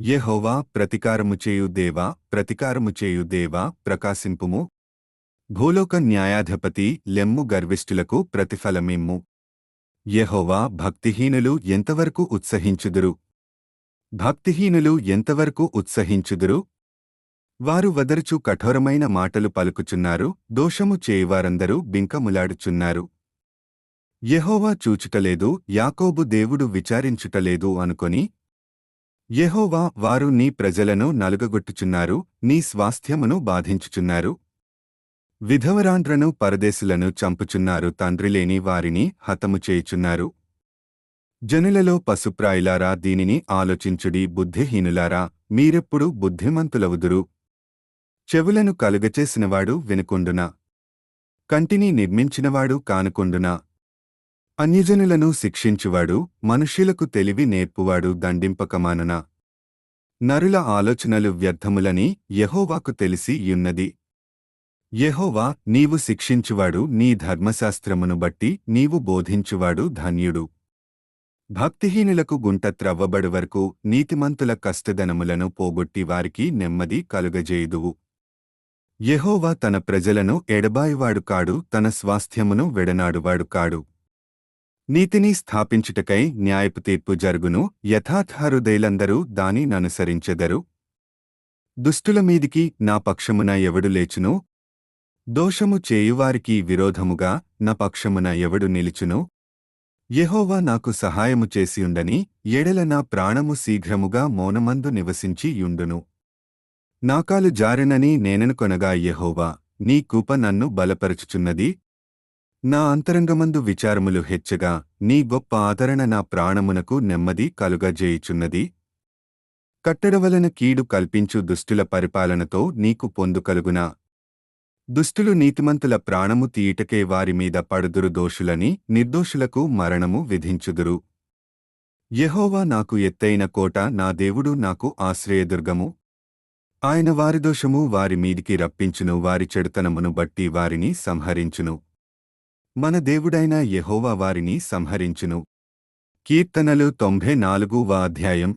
యెహోవా ప్రతికారము దేవా ప్రతికారము దేవా ప్రకాశింపుము. భూలోక న్యాయాధిపతి లెమ్ము గర్విష్ఠులకు ప్రతిఫలమిమ్ము. యెహోవా భక్తిహీనులు ఎంతవరకు ఉత్సహించుదురు? భక్తిహీనులు ఎంతవరకు ఉత్సహించుదురు? వారు వదరుచు కఠోరమైన మాటలు పలుకుచున్నారు, దోషము చేయువారందరూ బింకములాడుచున్నారు. యెహోవా చూచుటలేదు, యాకోబు దేవుడు విచారించుటలేదు అనుకొని, యెహోవా వారు నీ ప్రజలను నలుగగొట్టుచున్నారు, నీ స్వాస్థ్యమును బాధించుచున్నారు. విధవరాండ్రను పరదేశులను చంపుచున్నారు, తండ్రిలేని వారిని హతము చేయుచున్నారు. జనులలో పశుప్రాయులారా దీనిని ఆలోచించుడి, బుద్ధిహీనులారా మీరెప్పుడు బుద్ధిమంతులవుదురు? చెవులను కలుగచేసినవాడు వినుకొండునా? కంటిని నిర్మించినవాడు కానుకొండునా? అన్యజనులను శిక్షించువాడు, మనుష్యులకు తెలివి నేర్పువాడు దండింపకమానునా? నరుల ఆలోచనలు వ్యర్థములని యెహోవాకు తెలిసి యున్నది. యెహోవా నీవు శిక్షించువాడు, నీ ధర్మశాస్త్రమును బట్టి నీవు బోధించువాడు ధన్యుడు. భక్తిహీనులకు గుంట త్రవ్వబడు వరకు నీతిమంతుల కష్టదనములను పోగొట్టి వారికి నెమ్మది కలుగజేయుదువు. యెహోవా తన ప్రజలను ఎడబాయువాడు కాడు, తన స్వాస్థ్యమును వెడనాడువాడు కాడు. నీతిని స్థాపించుటకై న్యాయపు తీర్పు జరుగును, యథార్థహృదయులందరూ దాని ననుసరించెదరు. దుష్టుల మీదికి నా పక్షమున ఎవడు లేచును? దోషము చేయువారికి విరోధముగా నా పక్షమున ఎవడు నిలుచును? యెహోవా నాకు సహాయము చేసియుండని ఎడల నా ప్రాణము శీఘ్రముగా మౌనమందు నివసించి యుండును. నాకాలు జారెనని నేననుకొనగా యెహోవా నీ కృప నన్ను బలపరచుచున్నది. నా అంతరంగమందు విచారములు హెచ్చగా నీ గొప్ప ఆదరణ నా ప్రాణమునకు నెమ్మది కలుగజేయుచున్నది. కట్టడవలన కీడు కల్పించు దుష్టుల పరిపాలనతో నీకు పొందు కలుగునా? దుష్టులు నీతిమంతుల ప్రాణము తీయుటకే వారిమీద పడుదురు, దోషులని నిర్దోషులకు మరణము విధించుదురు. యెహోవా నాకు ఎత్తైన కోట, నా దేవుడు నాకు ఆశ్రయదుర్గము. ఆయన వారి దోషము వారి మీదికి రప్పించును, వారి చెడుతనమును బట్టి వారిని సంహరించును. మన దేవుడైన యెహోవా వారిని సంహరించును. కీర్తనలు 94వ అధ్యాయం.